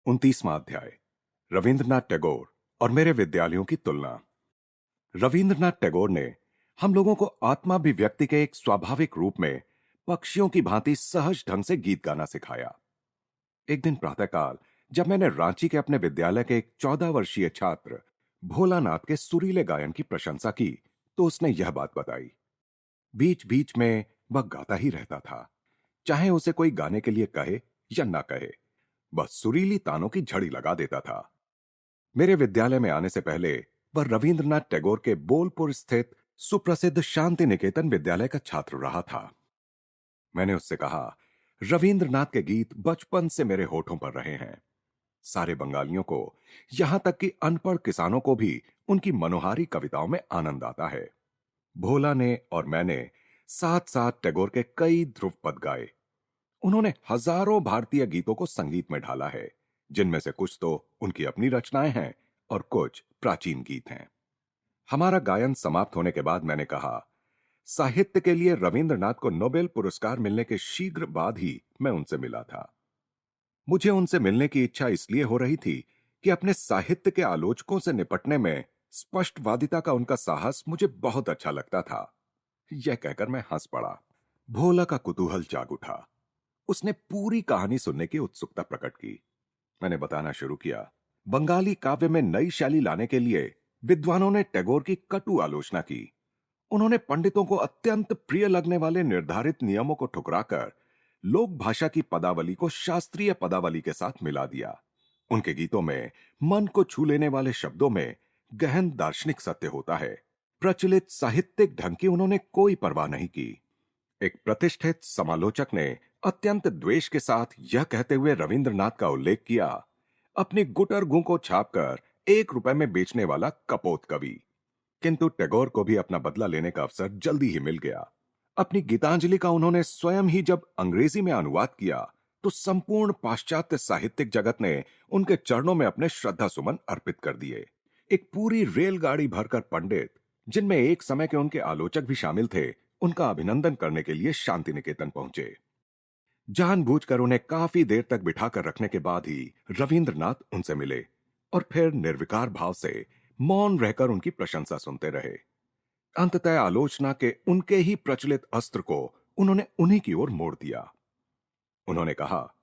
29वां अध्याय। रविंद्रनाथ टैगोर और मेरे विद्यालयों की तुलना। रविंद्रनाथ टैगोर ने हम लोगों को आत्माभिव्यक्ति के एक स्वाभाविक रूप में पक्षियों की भांति सहज ढंग से गीत गाना सिखाया। एक दिन प्रातःकाल जब मैंने रांची के अपने विद्यालय के एक 14 वर्षीय छात्र भोलानाथ के सुरीले गायन की प्रशंसा की तो उसने यह बात बताई। बीच बीच में वह गाता ही रहता था, चाहे उसे कोई गाने के लिए कहे या ना कहे, बस सुरीली तानों की झड़ी लगा देता था। मेरे विद्यालय में आने से पहले वह रविंद्रनाथ टैगोर के बोलपुर स्थित सुप्रसिद्ध शांति निकेतन विद्यालय का छात्र रहा था। मैंने उससे कहा, रविंद्रनाथ के गीत बचपन से मेरे होठों पर रहे हैं। सारे बंगालियों को, यहां तक कि अनपढ़ किसानों को भी उनकी मनोहारी कविताओं में आनंद आता है। भोला ने और मैंने साथ साथ टैगोर के कई ध्रुव पद गाए। उन्होंने हजारों भारतीय गीतों को संगीत में ढाला है, जिनमें से कुछ तो उनकी अपनी रचनाएं हैं और कुछ प्राचीन गीत हैं। हमारा गायन समाप्त होने के बाद मैंने कहा, साहित्य के लिए रविंद्रनाथ को नोबेल पुरस्कार मिलने के शीघ्र बाद ही मैं उनसे मिला था। मुझे उनसे मिलने की इच्छा इसलिए हो रही थी कि अपने साहित्य के आलोचकों से निपटने में स्पष्टवादिता का उनका साहस मुझे बहुत अच्छा लगता था। यह कहकर मैं हंस पड़ा। भोला का कुतूहल जाग उठा। उसने पूरी कहानी सुनने की उत्सुकता प्रकट की। मैंने बताना शुरू किया। बंगाली काव्य में नई शैली लाने के लिए विद्वानों ने टैगोर की कटु आलोचना की। उन्होंने पंडितों को अत्यंत प्रिय लगने वाले निर्धारित नियमों को ठुकराकर लोक भाषा की पदावली को शास्त्रीय पदावली के साथ मिला दिया। उनके गीतों में मन को छू लेने वाले शब्दों में गहन दार्शनिक सत्य होता है। प्रचलित साहित्यिक ढंग की उन्होंने कोई परवाह नहीं की। एक प्रतिष्ठित समालोचक ने अत्यंत द्वेष के साथ यह कहते हुए रविंद्रनाथ का उल्लेख किया, अपनी गुटरगू को छापकर 1 रुपए में बेचने वाला कपोत कवि। किंतु टैगोर को भी अपना बदला लेने का अवसर जल्दी ही मिल गया। अपनी गीतांजलि का उन्होंने स्वयं ही जब अंग्रेजी में अनुवाद किया तो संपूर्ण पाश्चात्य साहित्यिक जगत ने उनके चरणों में अपने श्रद्धा सुमन अर्पित कर दिए। एक पूरी रेलगाड़ी भरकर पंडित, जिनमें एक समय के उनके आलोचक भी शामिल थे, उनका अभिनंदन करने के लिए शांति निकेतन पहुंचे। जानबूझकर उन्हें काफी देर तक बिठाकर रखने के बाद ही रविंद्रनाथ उनसे मिले और फिर निर्विकार भाव से मौन रहकर उनकी प्रशंसा सुनते रहे। अंततः आलोचना के उनके ही प्रचलित अस्त्र को उन्होंने उन्हीं की ओर मोड़ दिया। उन्होंने कहा,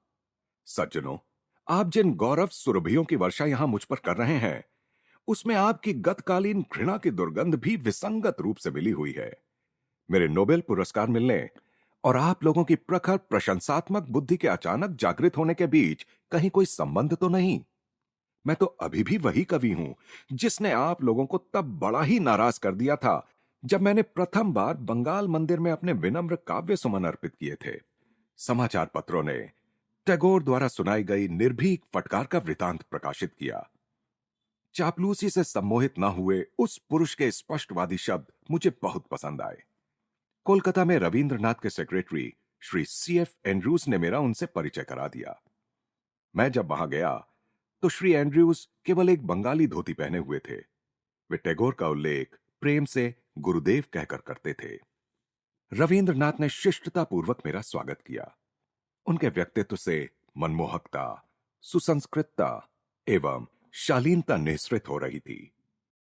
सज्जनों, आप जिन गौरव सुरभियों की वर्षा यहां मुझ पर कर रहे हैं, उसमें आपकी गतकालीन घृणा की दुर्गंध भी विसंगत रूप से मिली हुई है। मेरे नोबेल पुरस्कार मिलने और आप लोगों की प्रखर प्रशंसात्मक बुद्धि के अचानक जागृत होने के बीच कहीं कोई संबंध तो नहीं। मैं तो अभी भी वही कवि हूं जिसने आप लोगों को तब बड़ा ही नाराज कर दिया था जब मैंने प्रथम बार बंगाल मंदिर में अपने विनम्र काव्य सुमन अर्पित किए थे। समाचार पत्रों ने टैगोर द्वारा सुनाई गई निर्भीक फटकार का वृतांत प्रकाशित किया। चापलूसी से सम्मोहित न हुए उस पुरुष के स्पष्टवादी शब्द मुझे बहुत पसंद आए। कोलकाता में रविंद्रनाथ के सेक्रेटरी श्री CF एंड्रूज ने मेरा उनसे परिचय करा दिया। मैं जब वहां गया तो श्री एंड्रयूज केवल एक बंगाली धोती पहने हुए थे। वे टैगोर का उल्लेख प्रेम से गुरुदेव कहकर करते थे। रविंद्रनाथ ने शिष्टतापूर्वक मेरा स्वागत किया। उनके व्यक्तित्व से मनमोहकता, सुसंस्कृतता एवं शालीनता निःसृत हो रही थी।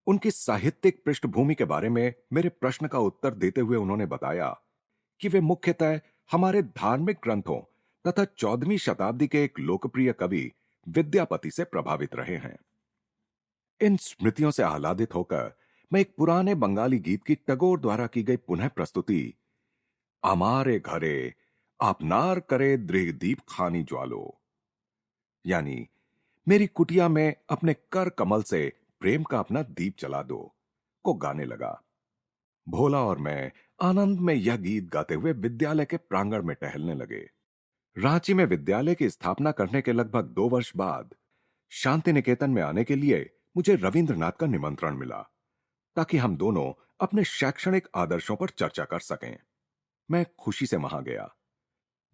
उनकी साहित्यिक पृष्ठभूमि के बारे में मेरे प्रश्न का उत्तर देते हुए उन्होंने बताया कि वे मुख्यतः हमारे धार्मिक ग्रंथों तथा 14वीं शताब्दी के एक लोकप्रिय कवि विद्यापति से प्रभावित रहे हैं। इन स्मृतियों से आह्लादित होकर मैं एक पुराने बंगाली गीत की टैगोर द्वारा की गई पुनः प्रस्तुति, अमारे घरे आपनार करे दृढ़ दीप खानी ज्वालो, यानी मेरी कुटिया में अपने कर कमल से प्रेम का अपना दीप जला दो, को गाने लगा। भोला और मैं आनंद में यह गीत गाते हुए विद्यालय के प्रांगण में टहलने लगे। रांची में विद्यालय की स्थापना करने के लगभग 2 वर्ष बाद शांति निकेतन में आने के लिए मुझे रविंद्रनाथ का निमंत्रण मिला ताकि हम दोनों अपने शैक्षणिक आदर्शों पर चर्चा कर सकें। मैं खुशी से वहां गया।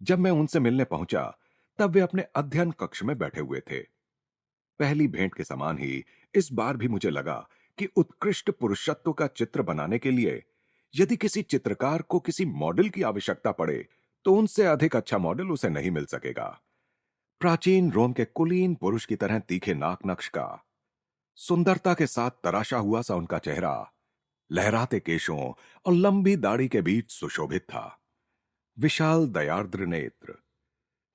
जब मैं उनसे मिलने पहुंचा तब वे अपने अध्ययन कक्ष में बैठे हुए थे। पहली भेंट के समान ही इस बार भी मुझे लगा कि उत्कृष्ट पुरुषत्व का चित्र बनाने के लिए यदि किसी चित्रकार को किसी मॉडल की आवश्यकता पड़े तो उनसे अधिक अच्छा मॉडल उसे नहीं मिल सकेगा। प्राचीन रोम के कुलीन पुरुष की तरह तीखे नाक नक्श का, सुंदरता के साथ तराशा हुआ सा उनका चेहरा, लहराते केशों और लंबी दाढ़ी के बीच सुशोभित था। विशाल दयार्द्र नेत्र,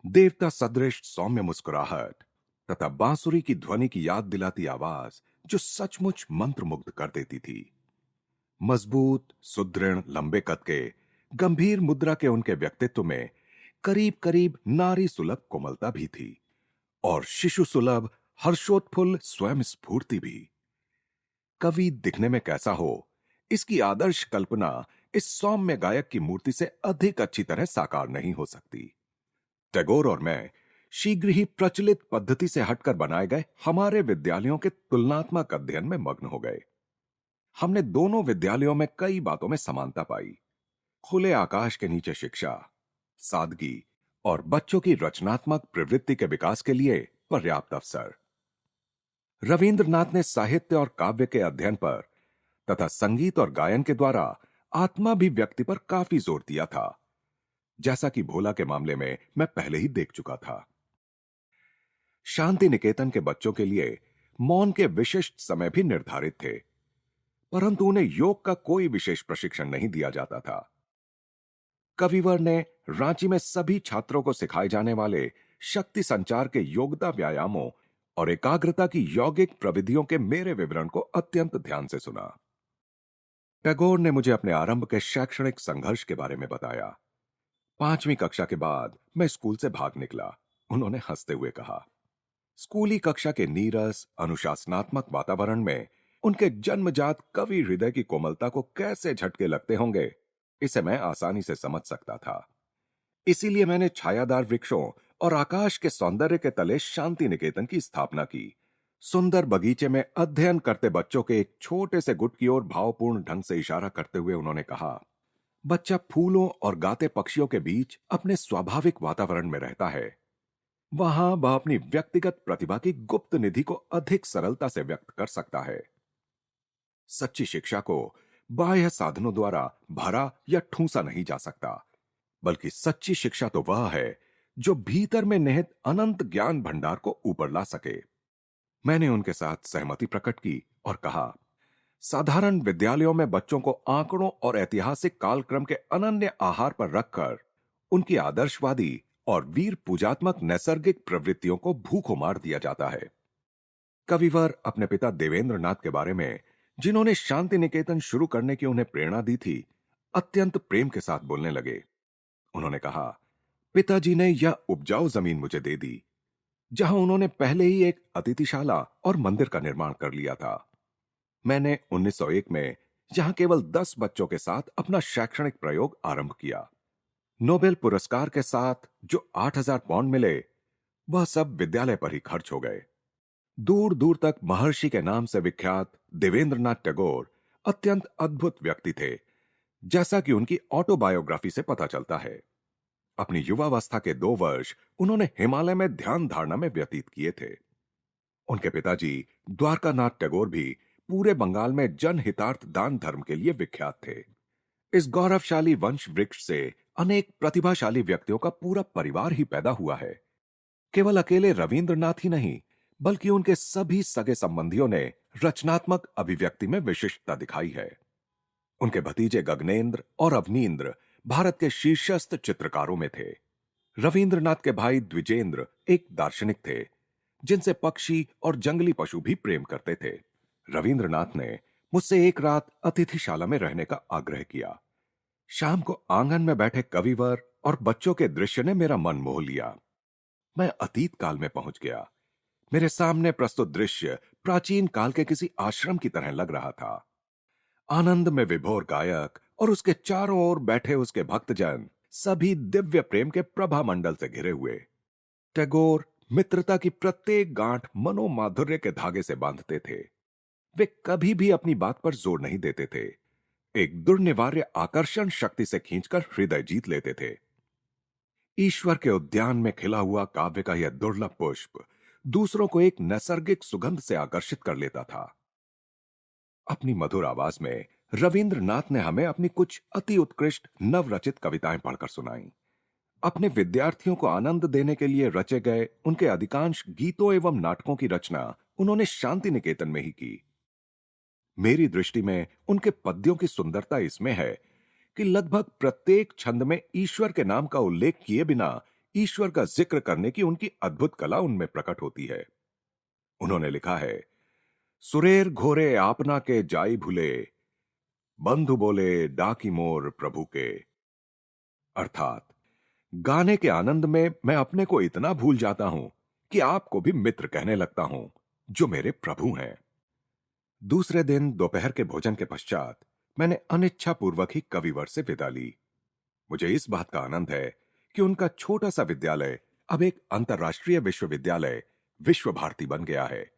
देवता सदृश सौम्य मुस्कुराहट तथा बांसुरी की ध्वनि की याद दिलाती आवाज जो सचमुच मंत्रमुग्ध कर देती थी। मजबूत, सुदृढ़, लंबे कद के, गंभीर मुद्रा के उनके व्यक्तित्व में करीब करीब नारी सुलभ कोमलता भी थी और शिशु सुलभ हर्षोत्फुल्ल स्वयं स्फूर्ति भी। कवि दिखने में कैसा हो, इसकी आदर्श कल्पना इस सौम्य गायक की मूर्ति से अधिक अच्छी तरह साकार नहीं हो सकती। टैगोर और मैं शीघ्र ही प्रचलित पद्धति से हटकर बनाए गए हमारे विद्यालयों के तुलनात्मक अध्ययन में मग्न हो गए। हमने दोनों विद्यालयों में कई बातों में समानता पाई। खुले आकाश के नीचे शिक्षा, सादगी और बच्चों की रचनात्मक प्रवृत्ति के विकास के लिए पर्याप्त अवसर। रविंद्रनाथ ने साहित्य और काव्य के अध्ययन पर तथा संगीत और गायन के द्वारा आत्माभिव्यक्ति पर काफी जोर दिया था, जैसा कि भोला के मामले में मैं पहले ही देख चुका था। शांति निकेतन के बच्चों के लिए मौन के विशिष्ट समय भी निर्धारित थे, परंतु उन्हें योग का कोई विशेष प्रशिक्षण नहीं दिया जाता था। कविवर ने रांची में सभी छात्रों को सिखाए जाने वाले शक्ति संचार के योगदा व्यायामों और एकाग्रता की यौगिक प्रविधियों के मेरे विवरण को अत्यंत ध्यान से सुना। टैगोर ने मुझे अपने आरंभ के शैक्षणिक संघर्ष के बारे में बताया। 5वीं कक्षा के बाद मैं स्कूल से भाग निकला, उन्होंने हंसते हुए कहा। स्कूली कक्षा के नीरस अनुशासनात्मक वातावरण में उनके जन्मजात कवि हृदय की कोमलता को कैसे झटके लगते होंगे, इसे मैं आसानी से समझ सकता था। इसीलिए मैंने छायादार वृक्षों और आकाश के सौंदर्य के तले शांति निकेतन की स्थापना की। सुंदर बगीचे में अध्ययन करते बच्चों के एक छोटे से गुट की ओर भावपूर्ण ढंग से इशारा करते हुए उन्होंने कहा, बच्चा फूलों और गाते पक्षियों के बीच अपने स्वाभाविक वातावरण में रहता है। वहां वह अपनी व्यक्तिगत प्रतिभा की गुप्त निधि को अधिक सरलता से व्यक्त कर सकता है। सच्ची शिक्षा को बाह्य साधनों द्वारा भरा या ठूंसा नहीं जा सकता, बल्कि सच्ची शिक्षा तो वह है जो भीतर में निहित अनंत ज्ञान भंडार को ऊपर ला सके। मैंने उनके साथ सहमति प्रकट की और कहा, साधारण विद्यालयों में बच्चों को आंकड़ों और ऐतिहासिक कालक्रम के अनन्य आहार पर रखकर उनकी आदर्शवादी और वीर पूजात्मक नैसर्गिक प्रवृत्तियों को भूखों मार दिया जाता है। कविवर अपने पिता देवेंद्र नाथ के बारे में, जिन्होंने शांति निकेतन शुरू करने की उन्हें प्रेरणा दी थी, अत्यंत प्रेम के साथ बोलने लगे। उन्होंने कहा, पिताजी ने यह उपजाऊ जमीन मुझे दे दी, जहां उन्होंने पहले ही एक अतिथिशाला और मंदिर का निर्माण कर लिया था। मैंने 1901 में यहां केवल 10 बच्चों के साथ अपना शैक्षणिक प्रयोग आरंभ किया। नोबेल पुरस्कार के साथ जो 8,000 पाउंड मिले, वह सब विद्यालय पर ही खर्च हो गए। दूर दूर तक महर्षि के नाम से विख्यात देवेंद्रनाथ टैगोर अत्यंत अद्भुत व्यक्ति थे, जैसा कि उनकी ऑटोबायोग्राफी से पता चलता है। अपनी युवावस्था के 2 वर्ष उन्होंने हिमालय में ध्यान धारणा में व्यतीत किए थे। उनके पिताजी द्वारकानाथ टैगोर भी पूरे बंगाल में जनहितार्थ दान धर्म के लिए विख्यात थे। इस गौरवशाली वंश वृक्ष से अनेक प्रतिभाशाली व्यक्तियों का पूरा परिवार ही पैदा हुआ है। केवल अकेले रविंद्रनाथ ही नहीं, बल्कि उनके सभी सगे संबंधियों ने रचनात्मक अभिव्यक्ति में विशिष्टता दिखाई है। उनके भतीजे गगनेंद्र और अवनींद्र भारत के शीर्षस्थ चित्रकारों में थे। रविंद्रनाथ के भाई द्विजेंद्र एक दार्शनिक थे, जिनसे पक्षी और जंगली पशु भी प्रेम करते थे। रविंद्रनाथ ने मुझसे एक रात अतिथिशाला में रहने का आग्रह किया। शाम को आंगन में बैठे कविवर और बच्चों के दृश्य ने मेरा मन मोह लिया। मैं अतीत काल में पहुंच गया। मेरे सामने प्रस्तुत दृश्य प्राचीन काल के किसी आश्रम की तरह लग रहा था। आनंद में विभोर गायक और उसके चारों ओर बैठे उसके भक्तजन सभी दिव्य प्रेम के प्रभा मंडल से घिरे हुए। टैगोर मित्रता की प्रत्येक गांठ मनोमाधुर्य के धागे से बांधते थे। वे कभी भी अपनी बात पर जोर नहीं देते थे, एक दुर्निवार्य आकर्षण शक्ति से खींचकर हृदय जीत लेते थे। ईश्वर के उद्यान में खिला हुआ काव्य का यह दुर्लभ पुष्प दूसरों को एक नैसर्गिक सुगंध से आकर्षित कर लेता था। अपनी मधुर आवाज में रविंद्रनाथ ने हमें अपनी कुछ अति उत्कृष्ट नवरचित कविताएं पढ़कर सुनाई। अपने विद्यार्थियों को आनंद देने के लिए रचे गए उनके अधिकांश गीतों एवं नाटकों की रचना उन्होंने शांति निकेतन में ही की। मेरी दृष्टि में उनके पद्यों की सुंदरता इसमें है कि लगभग प्रत्येक छंद में ईश्वर के नाम का उल्लेख किए बिना ईश्वर का जिक्र करने की उनकी अद्भुत कला उनमें प्रकट होती है। उन्होंने लिखा है, सुरेर घोरे आपना के जाई भूले, बंधु बोले डाकी मोर प्रभु के। अर्थात गाने के आनंद में मैं अपने को इतना भूल जाता हूं कि आपको भी मित्र कहने लगता हूं, जो मेरे प्रभु हैं। दूसरे दिन दोपहर के भोजन के पश्चात मैंने अनिच्छापूर्वक ही कविवर से विदा ली। मुझे इस बात का आनंद है कि उनका छोटा सा विद्यालय अब एक अंतर्राष्ट्रीय विश्वविद्यालय विश्व भारती बन गया है,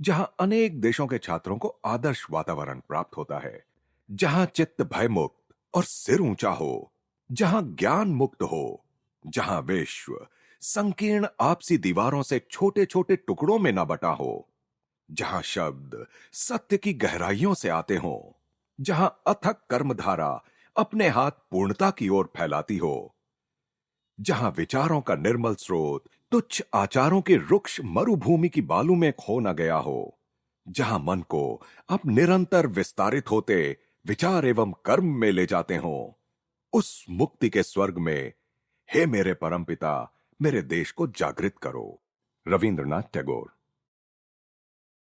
जहां अनेक देशों के छात्रों को आदर्श वातावरण प्राप्त होता है, जहां चित्त भयमुक्त और सिर ऊंचा हो, जहां ज्ञान मुक्त हो, जहां विश्व संकीर्ण आपसी दीवारों से छोटे छोटे टुकड़ों में न बटा हो, जहां शब्द सत्य की गहराइयों से आते हों, जहां अथक कर्मधारा अपने हाथ पूर्णता की ओर फैलाती हो, जहां विचारों का निर्मल स्रोत तुच्छ आचारों के रुक्ष मरुभूमि की बालू में खो न गया हो, जहां मन को अब निरंतर विस्तारित होते विचार एवं कर्म में ले जाते हों, उस मुक्ति के स्वर्ग में हे मेरे परमपिता, मेरे देश को जागृत करो। रविंद्रनाथ टैगोर।